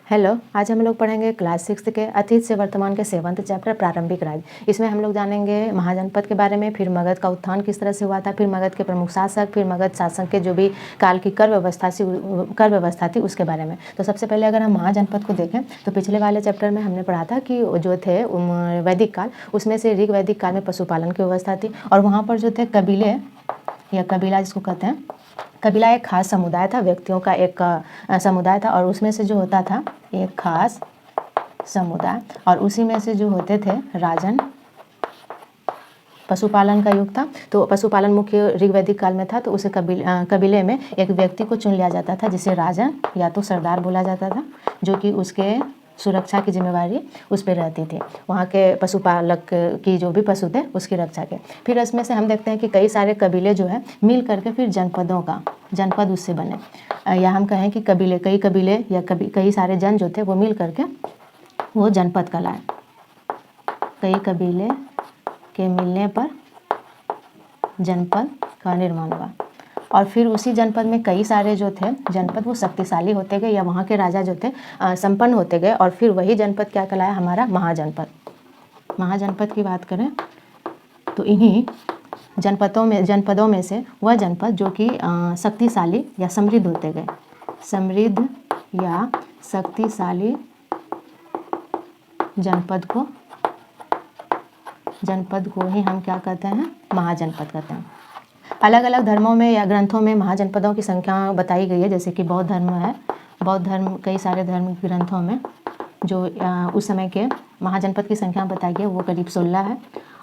Hello, आज हम लोग पढ़ेंगे क्लास 6 के अतीत से वर्तमान के 7th चैप्टर प्रारंभिक राज्य। इसमें हम लोग जानेंगे महाजनपद के बारे में, फिर मगध का उत्थान किस तरह से हुआ था, फिर मगध के प्रमुख शासक, फिर मगध शासक के जो भी काल की कर व्यवस्था थी उसके बारे में। तो सबसे पहले अगर हम महाजनपद को देखें तो पिछले वाले चैप्टर में हमने पढ़ा था कि जो थे वैदिक काल, उसमें से ऋग वैदिक काल में पशुपालन की व्यवस्था थी और वहाँ पर जो थे कबीले या कबीला जिसको कहते हैं, कबीला एक खास समुदाय था, व्यक्तियों का एक समुदाय था और उसमें से जो होता था एक खास समुदाय और उसी में से जो होते थे राजन। पशुपालन का युग था तो पशुपालन मुख्य ऋग्वैदिक काल में था, तो उसे कबीले में एक व्यक्ति को चुन लिया जाता था जिसे राजन या तो सरदार बोला जाता था, जो कि उसके सुरक्षा की जिम्मेवारी उस पर रहती थी, वहाँ के पशुपालक की जो भी पशु थे उसकी रक्षा के। फिर इसमें से हम देखते हैं कि कई सारे कबीले जो है मिल करके फिर जनपद उससे बने, या हम कहें कि कई कबीले या कई सारे जन जो थे वो मिल करके वो जनपद कहलाए। कई कबीले के मिलने पर जनपद का निर्माण हुआ और फिर उसी जनपद में कई सारे जो थे जनपद वो शक्तिशाली होते गए या वहाँ के राजा जो थे संपन्न होते गए और फिर वही जनपद क्या कहलाया हमारा महाजनपद। महाजनपद की बात करें तो इन्हीं जनपदों में से वह जनपद जो कि शक्तिशाली या समृद्ध होते गए, समृद्ध या शक्तिशाली जनपद को ही हम क्या कहते हैं, महाजनपद कहते हैं। अलग अलग धर्मों में या ग्रंथों में महाजनपदों की संख्या बताई गई है, जैसे कि बौद्ध धर्म है, बौद्ध धर्म कई सारे धर्म ग्रंथों में जो उस समय के महाजनपद की संख्या बताई गई है वो करीब 16 है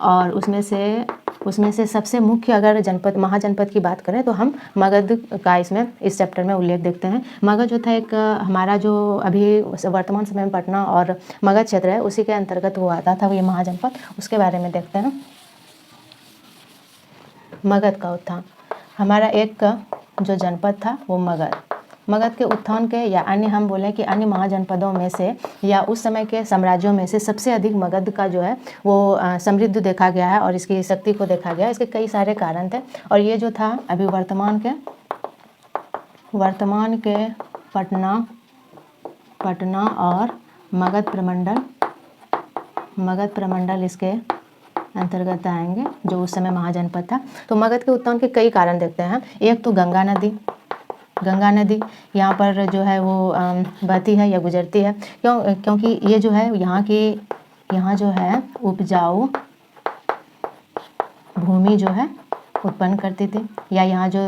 और उसमें से सबसे मुख्य अगर महाजनपद की बात करें तो हम मगध का इसमें इस चैप्टर में उल्लेख देखते हैं। मगध जो था एक हमारा जो अभी वर्तमान समय में पटना और मगध क्षेत्र है उसी के अंतर्गत वो आता था, वो ये महाजनपद, उसके बारे में देखते हैं। मगध का उत्थान, हमारा एक जो जनपद था वो मगध के उत्थान के या अन्य हम बोलें कि अन्य महाजनपदों में से या उस समय के साम्राज्यों में से सबसे अधिक मगध का जो है वो समृद्ध देखा गया है और इसकी शक्ति को देखा गया है। इसके कई सारे कारण थे और ये जो था अभी वर्तमान के पटना और मगध प्रमंडल इसके अंतर्गत आएंगे जो उस समय महाजनपद था। तो मगध के उत्थान के कई कारण देखते हैं। एक तो गंगा नदी यहाँ पर जो है वो बहती है या गुजरती है, क्योंकि ये जो है यहाँ जो है उपजाऊ भूमि जो है उत्पन्न करती थी, या यहाँ जो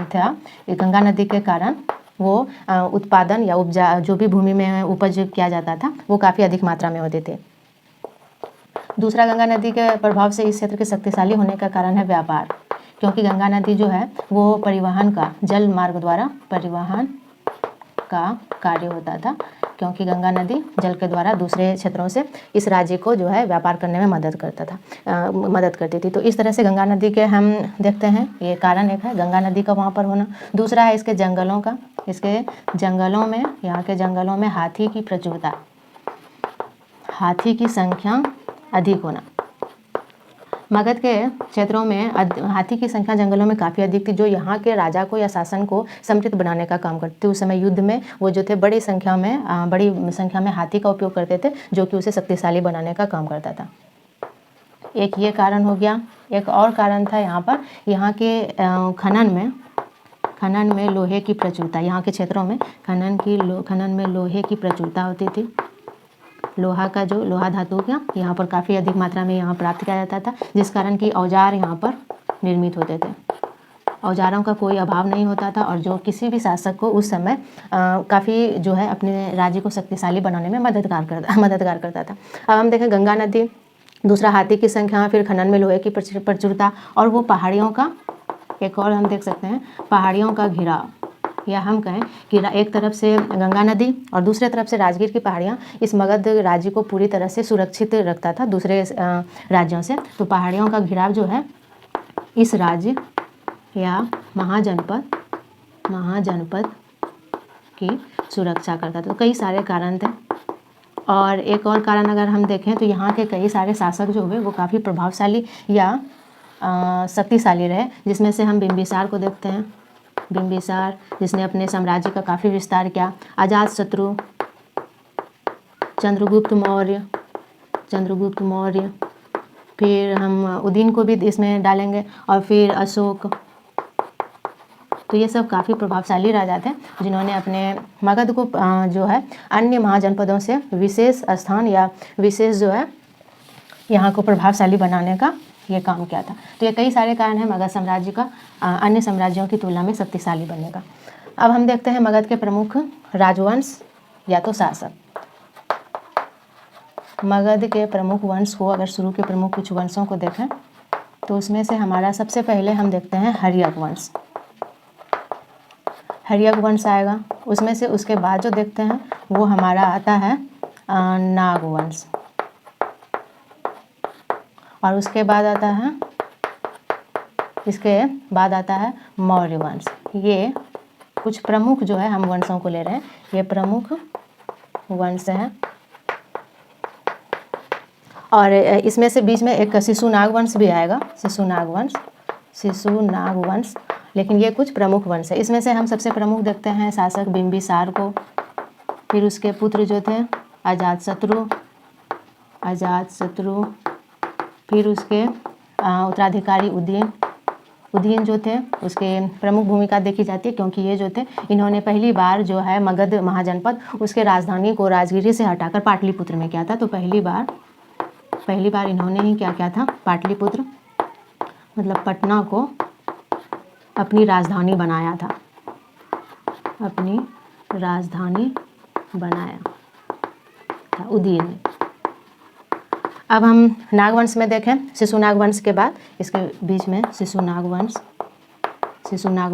था गंगा नदी के कारण वो उत्पादन या उपजा जो भी भूमि में उपज किया जाता था वो काफ़ी अधिक मात्रा में होते थे। दूसरा, गंगा नदी के प्रभाव से इस क्षेत्र के शक्तिशाली होने का कारण है व्यापार, क्योंकि गंगा नदी जो है वो परिवहन का जल मार्ग द्वारा परिवहन का कार्य होता था, क्योंकि गंगा नदी जल के द्वारा दूसरे क्षेत्रों से इस राज्य को जो है व्यापार करने में मदद करती थी। तो इस तरह से गंगा नदी के हम देखते हैं, ये कारण एक है गंगा नदी का वहाँ पर होना। दूसरा है इसके जंगलों में यहाँ के जंगलों में हाथी की प्रचुरता, हाथी की संख्या अधिक होना। मगध के क्षेत्रों में हाथी की संख्या जंगलों में काफ़ी अधिक थी, जो यहाँ के राजा को या शासन को समृद्ध बनाने का काम करती थी। उस समय युद्ध में वो जो थे बड़ी संख्या में हाथी का उपयोग करते थे, जो कि उसे शक्तिशाली बनाने का काम करता था। एक ये कारण हो गया। एक और कारण था यहाँ के खनन में लोहे की प्रचुरता, यहाँ के क्षेत्रों में खनन में लोहे की प्रचुरता होती थी। लोहा धातु का यहाँ पर काफ़ी अधिक मात्रा में यहाँ प्राप्त किया जाता था, जिस कारण कि औजार यहाँ पर निर्मित होते थे। औजारों का कोई अभाव नहीं होता था और जो किसी भी शासक को उस समय काफ़ी जो है अपने राज्य को शक्तिशाली बनाने में मददगार करता था। अब हम देखें गंगा नदी, दूसरा हाथी की संख्या, फिर खनन में लोहे की प्रचुरता और वो पहाड़ियों का, एक और हम देख सकते हैं पहाड़ियों का घिराव, या हम कहें कि एक तरफ से गंगा नदी और दूसरे तरफ से राजगीर की पहाड़ियाँ इस मगध राज्य को पूरी तरह से सुरक्षित रखता था दूसरे राज्यों से। तो पहाड़ियों का घिराव जो है इस राज्य या महाजनपद की सुरक्षा करता था। तो कई सारे कारण थे और एक और कारण अगर हम देखें तो यहाँ के कई सारे शासक जो हुए वो काफ़ी प्रभावशाली या शक्तिशाली रहे, जिसमें से हम बिंबिसार को देखते हैं। बिंबिसार जिसने अपने साम्राज्य का काफ़ी विस्तार किया। अजातशत्रु चंद्रगुप्त मौर्य, चंद्रगुप्त मौर्य, फिर हम उदयन को भी इसमें डालेंगे, और फिर अशोक। तो ये सब काफ़ी प्रभावशाली राजा थे जिन्होंने अपने मगध को जो है अन्य महाजनपदों से विशेष स्थान या विशेष जो है यहाँ को प्रभावशाली बनाने का ये काम किया था। तो ये कई सारे कारण हैं मगध साम्राज्य का अन्य साम्राज्यों की तुलना में शक्तिशाली बनने का। अब हम देखते हैं मगध के प्रमुख राजवंश या तो शासक। मगध के प्रमुख वंश को अगर शुरू के प्रमुख कुछ वंशों को देखें तो उसमें से हमारा सबसे पहले हम देखते हैं हर्यक वंश। हर्यक वंश आएगा। उसमें से उसके बाद जो देखते हैं वो हमारा आता है नाग वंश, और उसके बाद आता है मौर्य वंश। ये कुछ प्रमुख जो है हम वंशों को ले रहे हैं, ये प्रमुख वंश हैं। और इसमें से बीच में एक शिशुनाग वंश भी आएगा, शिशुनाग वंश, लेकिन ये कुछ प्रमुख वंश है। इसमें से हम सबसे प्रमुख देखते हैं शासक बिंबिसार को, फिर उसके पुत्र जो थे अजातशत्रु, फिर उसके उत्तराधिकारी उदयन जो थे उसके प्रमुख भूमिका देखी जाती है, क्योंकि ये जो थे इन्होंने पहली बार जो है मगध महाजनपद उसके राजधानी को राजगिरी से हटाकर पाटलिपुत्र में किया था। तो पहली बार इन्होंने ही क्या किया था, पाटलिपुत्र मतलब पटना को अपनी राजधानी बनाया था, उदयन ने। अब हम नागवंश में देखें, शिशुनाग वंश के बाद इसके बीच में शिशुनाग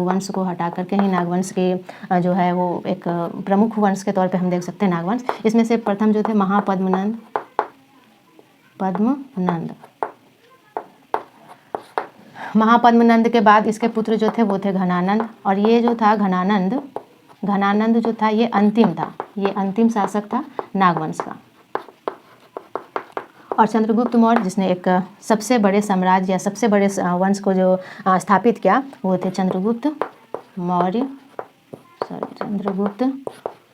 वंश को हटा करके ही नागवंश के जो है वो एक प्रमुख वंश के तौर पे हम देख सकते हैं नागवंश। इसमें से प्रथम जो थे महापद्मनंद, महापद्मनंद के बाद इसके पुत्र जो थे वो थे घनानंद, और ये जो था घनानंद जो था ये अंतिम शासक था नागवंश का। और चंद्रगुप्त मौर्य जिसने एक सबसे बड़े साम्राज्य या सबसे बड़े वंश को जो स्थापित किया वो थे चंद्रगुप्त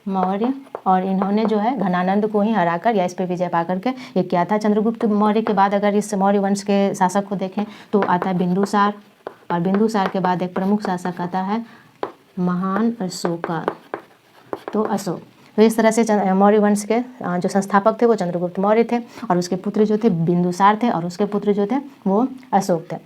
मौर्य, और इन्होंने जो है घनानंद को ही हराकर या इस पे विजय पा करके ये किया था। चंद्रगुप्त मौर्य के बाद अगर इस मौर्य वंश के शासक को देखें तो आता है बिंदुसार, और बिंदुसार के बाद एक प्रमुख शासक आता है महान अशोक। तो इस तरह से मौर्य वंश के जो संस्थापक थे वो चंद्रगुप्त मौर्य थे, और उसके पुत्र जो थे बिंदुसार थे, और उसके पुत्र जो थे वो अशोक थे।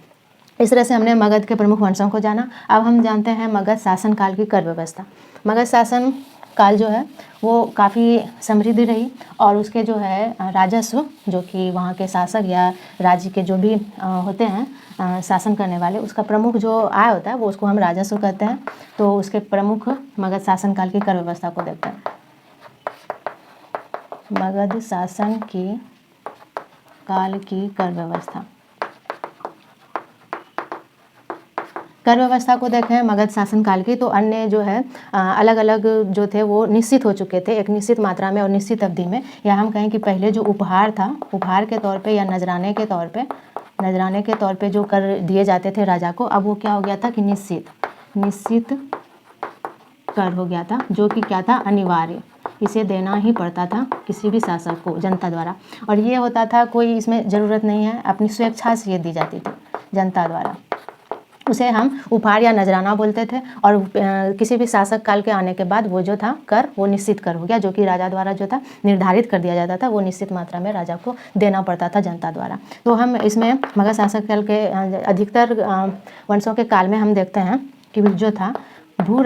इस तरह से हमने मगध के प्रमुख वंशों को जाना। अब हम जानते हैं मगध शासन काल की कर व्यवस्था। मगध शासन काल जो है वो काफ़ी समृद्ध रही, और उसके जो है राजस्व जो कि वहाँ के शासक या राज्य के जो भी होते हैं शासन करने वाले, उसका प्रमुख जो आय होता है वो उसको हम राजस्व कहते हैं। तो उसके प्रमुख मगध शासन काल की कर व्यवस्था को देखते हैं। मगध शासन की काल की कर व्यवस्था को देखें मगध शासन काल की, तो अन्य जो है अलग अलग जो थे वो निश्चित हो चुके थे एक निश्चित मात्रा में और निश्चित अवधि में, या हम कहें कि पहले जो उपहार था, उपहार के तौर पे या नजराने के तौर पे जो कर दिए जाते थे राजा को, अब वो क्या हो गया था कि निश्चित कर हो गया था, जो कि क्या था, अनिवार्य, इसे देना ही पड़ता था किसी भी शासक को जनता द्वारा। और ये होता था, कोई इसमें ज़रूरत नहीं है, अपनी स्वेच्छा से ये दी जाती थी जनता द्वारा। उसे हम उपहार या नजराना बोलते थे। और किसी भी शासक काल के आने के बाद वो जो था कर, वो निश्चित कर हो गया, जो कि राजा द्वारा जो था निर्धारित कर दिया जाता था, वो निश्चित मात्रा में राजा को देना पड़ता था जनता द्वारा। तो हम इसमें मगध शासक काल के अधिकतर वंशों के काल में हम देखते हैं कि जो था भू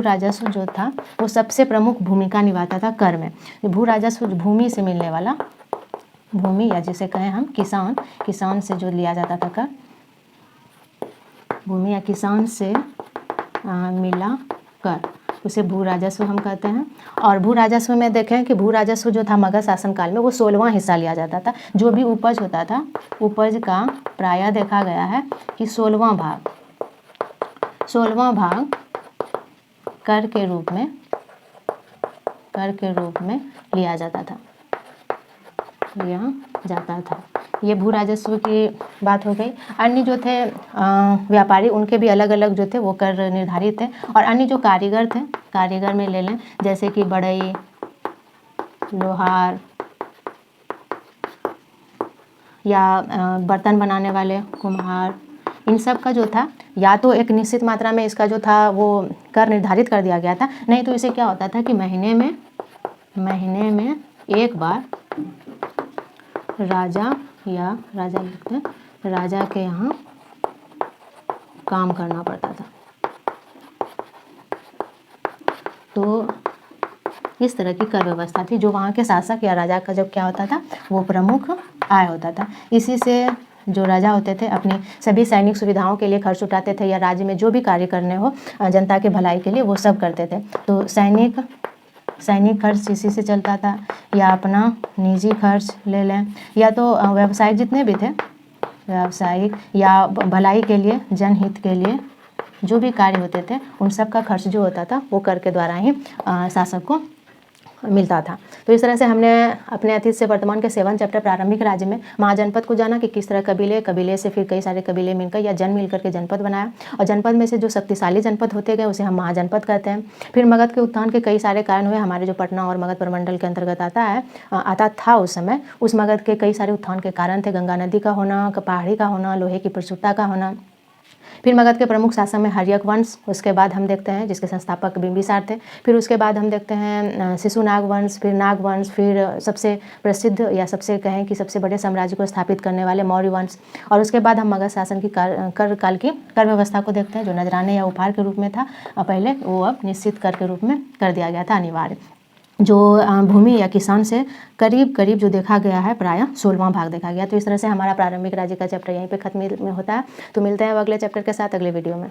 राजस्व जो था वो सबसे प्रमुख भूमिका निभाता था कर में। भू राजस्व भूमि से मिलने वाला, भूमि या जिसे कहें हम किसान से जो लिया जाता था कर, भूमि या किसान से मिला कर, उसे भू राजस्व हम कहते हैं। और भू राजस्व में देखें कि भू राजस्व जो था मगध शासन काल में वो 16वां हिस्सा लिया जाता था। जो भी उपज होता था, उपज का प्रायः देखा गया है कि 16वां भाग कर के रूप में लिया जाता था। ये भू राजस्व की बात हो गई। अन्य जो थे व्यापारी, उनके भी अलग अलग जो थे वो कर निर्धारित थे। और अन्य जो कारीगर थे, कारीगर में ले लें जैसे कि बढ़ई, लोहार या बर्तन बनाने वाले कुम्हार, इन सब का जो था या तो एक निश्चित मात्रा में इसका जो था वो कर निर्धारित कर दिया गया था, नहीं तो इसे क्या होता था कि महीने में एक बार राजा लिखते हैं, राजा के यहाँ काम करना पड़ता था। तो इस तरह की कर व्यवस्था थी जो वहाँ के शासक या राजा का जब क्या होता था वो प्रमुख आय होता था। इसी से जो राजा होते थे अपनी सभी सैनिक सुविधाओं के लिए खर्च उठाते थे या राज्य में जो भी कार्य करने हो जनता के भलाई के लिए वो सब करते थे। तो सैनिक खर्च इसी से चलता था, या अपना निजी खर्च ले लें, या तो व्यावसायिक जितने भी थे व्यावसायिक या भलाई के लिए जनहित के लिए जो भी कार्य होते थे उन सब का खर्च जो होता था वो कर के द्वारा ही शासक को मिलता था। तो इस तरह से हमने अपने अतीत से वर्तमान के 7 चैप्टर प्रारंभिक राज्य में महाजनपद को जाना कि किस तरह कबीले से फिर कई सारे कबीले मिलकर या जन मिलकर के जनपद बनाया, और जनपद में से जो शक्तिशाली जनपद होते गए उसे हम महाजनपद कहते हैं। फिर मगध के उत्थान के कई सारे कारण हुए, हमारे जो पटना और मगध प्रमंडल के अंतर्गत आता था उस समय, उस मगध के कई सारे उत्थान के कारण थे गंगा नदी का होना, पहाड़ी का होना, लोहे की प्रचुरता का होना। फिर मगध के प्रमुख शासक में हर्यक वंश, उसके बाद हम देखते हैं जिसके संस्थापक बिंबिसार थे। फिर उसके बाद हम देखते हैं शिशुनाग वंश, फिर नाग वंश, फिर सबसे प्रसिद्ध या सबसे कहें कि सबसे बड़े साम्राज्य को स्थापित करने वाले मौर्य वंश, और उसके बाद हम मगध शासन की कर काल की कर व्यवस्था को देखते हैं जो नजराने या उपहार के रूप में था पहले, वो अब निश्चित कर के रूप में कर दिया गया था अनिवार्य। जो भूमि या किसान से करीब जो देखा गया है प्रायः 16वां भाग देखा गया। तो इस तरह से हमारा प्रारंभिक राज्य का चैप्टर यहीं पे खत्म होता है। तो मिलते हैं अब अगले चैप्टर के साथ अगले वीडियो में।